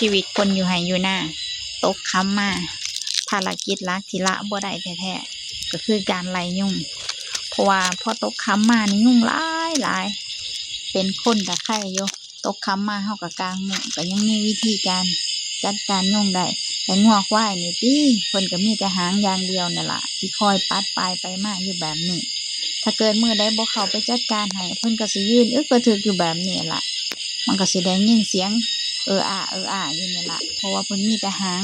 ชีวิตคนอยู่ไห้อยู่หน้าตกค้ำมาภารกิจหลักที่ละบ่ได้แท้ๆก็คือการไล่ยุงเพราะว่าพอตกค้ำมานี่ยุงหลายเป็นคนตะไคร่อยู่ตกค้ำมาเฮากับกลางมุ้งก็ยังมีวิธีการจัดการยุงได้แต่งวกควายนี่ติเพิ่นก็มีแต่หางอย่างเดียวนั่นล่ะที่คอยปัดปลายไปมาอยู่แบบนี้ถ้าเกิดมื้อใดบ่เข้าไปจัดการให้เพิ่นก็สิยืนกระถึกอยู่แบบนี้ล่ะมันก็สิได้ยินเสียงอยู่นี่ล่ะเพราะว่าเพิ่นมีแต่หาง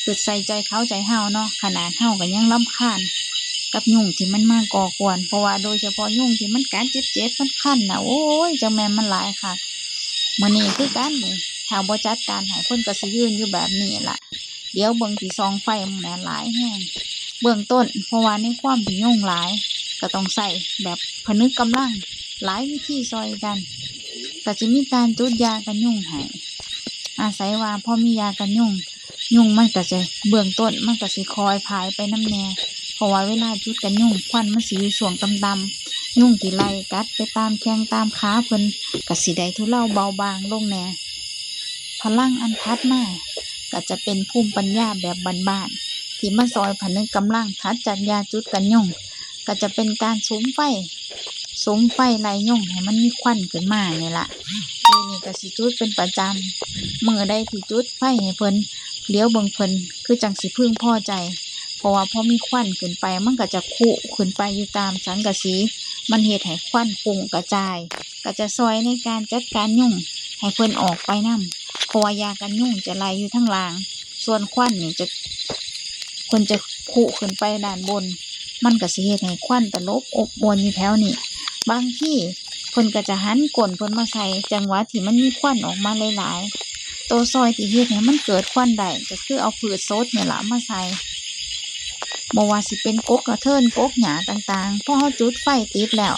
คือใส่ใจเขาใจเฮาเนาะขนาดเฮาก็ยังรำคาญกับยุงที่มันมาก่อกวนเพราะว่าโดยเฉพาะยุงที่มันกัดเจ็บมันคันน่ะโอ้ยจังแม่นมันหลายค่ะมื้อนี้คือกันนี่ถ้าบ่จัดการให้เพิ่นก็สิยืนอยู่แบบนี้ล่ะเดี๋ยวเบิ่งที่ซองไฟมันน่ะหลายแฮงเบื้องต้นเพราะว่าในความที่ยุงหลายก็ต้องใส่แบบผนึกกำลังหลายวิธีซอยกันก็จะมีการจุดยากันยุงให้อาศัยว่าพอมียากันยุงมันก็จะเบื้องต้นมันก็สิคอยพายไปน้ำแน่เพราะว่าเวลาจุดกันยุงควันมันสิอยู่ช่วงต่ำๆยุงที่ไล่กัดไปตามแข้งตามขาเพิ่นก็สิได้ทุเลาเบาบางลงแน่พลังอันพัดมาก็จะเป็นภูมิปัญญาแบบบ้านๆที่มาซอยผนึกกำลังทัดจากยาจุดกันยุงก็จะเป็นการสุมไฟไล่ยุงให้มันมีควันขึ้นมานี่ล่ะนี่ก็สิจุดเป็นประจำมื้อใดที่จุดไฟให้เพิ่นเลี้ยวเบิ่งเพิ่นคือจังสิพึงพอใจเพราะว่าพอมีควันขึ้นไปมันก็จะคุขึ้นไปอยู่ตามสังกะสีมันเฮ็ดให้ควันฟุ้งกระจายก็จะซอยในการจัดการยุงให้เพิ่นออกไปนำเพราะว่ายากันยุงจะไล่อยู่ทั้งล่างส่วนควันนี่จะเพิ่นจะคุขึ้นไปด้านบนมันก็สิเฮ็ดให้ควันตลบอบอวนอยู่แถวนี้บางทีเพิ่นก็จะหันก้นเพิ่นมาใส่จังหวะที่มันมีควันออกมาหลายๆตัวซอยที่เฮ็ดให้มันเกิดควันได้ก็คือเอาพืชสดนี่ล่ะมาใส่บ่ว่าสิเป็นกกกระเทินกกหญ้าต่างๆพอเฮาจุดไฟติดแล้ว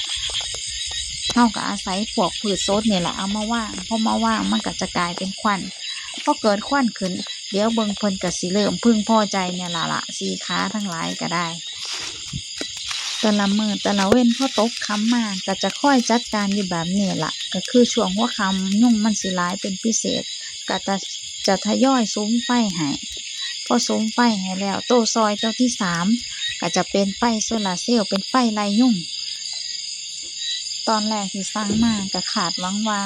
เฮาก็อาศัยพวกพืชสดนี่แหละเอามาวางพอมาวางมันก็จะกลายเป็นควันพอเกิดควันขึ้นเดี๋ยวเบิ่งเพิ่นก็สิเริ่มพึงพอใจเนี่ยล่ะสีขาทั้งหลายก็ได้แต่ละมื้อแต่ละเว้นพอตกค่ำมาก็จะค่อยจัดการอยู่แบบนี้ล่ะก็คือช่วงหัวค่ำยุงมันสิหลายเป็นพิเศษก็จะทยอยสุมไฟให้พอสุมไฟให้แล้วโตซอยเจ้าที่3ก็จะเป็นไฟโซลาร์เซลล์เป็นไฟไล่ยุงตอนแรกที่สั่งมาก็คาดหวังว่า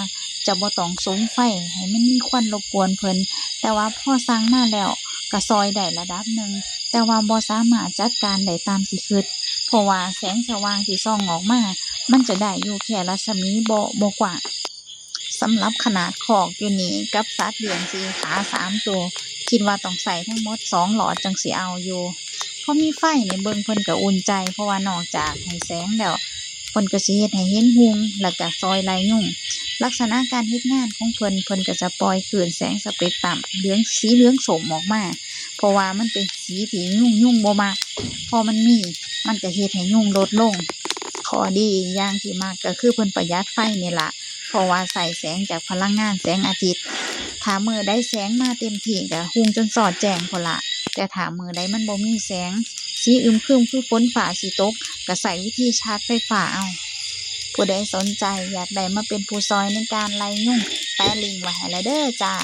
จะบ่ต้องสุมไฟให้มันมีควันรบกวนเพิ่นแต่ว่าพอสั่งมาแล้วก็ซอยได้ระดับหนึ่งแต่ว่าบ่สามารถจัดการได้ตามที่คิดเพราะว่าแสงสว่างที่ส่องออกมามันจะได้อยู่แค่รัศมีบ่กว้างสำหรับขนาดคอกอยู่นี่กับสัตว์เลี้ยง4 ขา 3 ตัวคิดว่าต้องใส่ทั้งหมด2 หลอดจั่งสิเอาอยู่พอมีไฟนี่เบิ่งเพิ่นก็อุ่นใจเพราะว่านอกจากให้แสงแล้วเพิ่นก็สิเฮ็ดให้เห็นหุงแล้วก็ซอยไล่ยุงลักษณะการเฮ็ดงานของเพิ่นก็จะปล่อยคลื่นแสงสเปกตรัมสีเหลืองส้มออกมาเพราะว่ามันเป็นสีที่ยุงบ่มักพอมันก็เฮ็ดให้ยุงลดลงข้อดีอีกอย่างที่มักก็คือเพิ่นประหยัดไฟนี่ล่ะเพราะว่าใส่แสงจากพลังงานแสงอาทิตย์ถ้ามื้อใดแสงมาเต็มที่ก็หุงจนสอดแจ้งพุ่นล่ะแต่ถ้ามื้อใดมันบ่มีแสงสีอึมครึมคือฝนฟ้าสิตกก็ใช้วิธีชาร์จไฟฟ้าเอาผู้ใดสนใจอยากได้มาเป็นผู้ซอยในการไล่ยุงแปะลิงก์ไว้ให้แล้วเด้อจ้า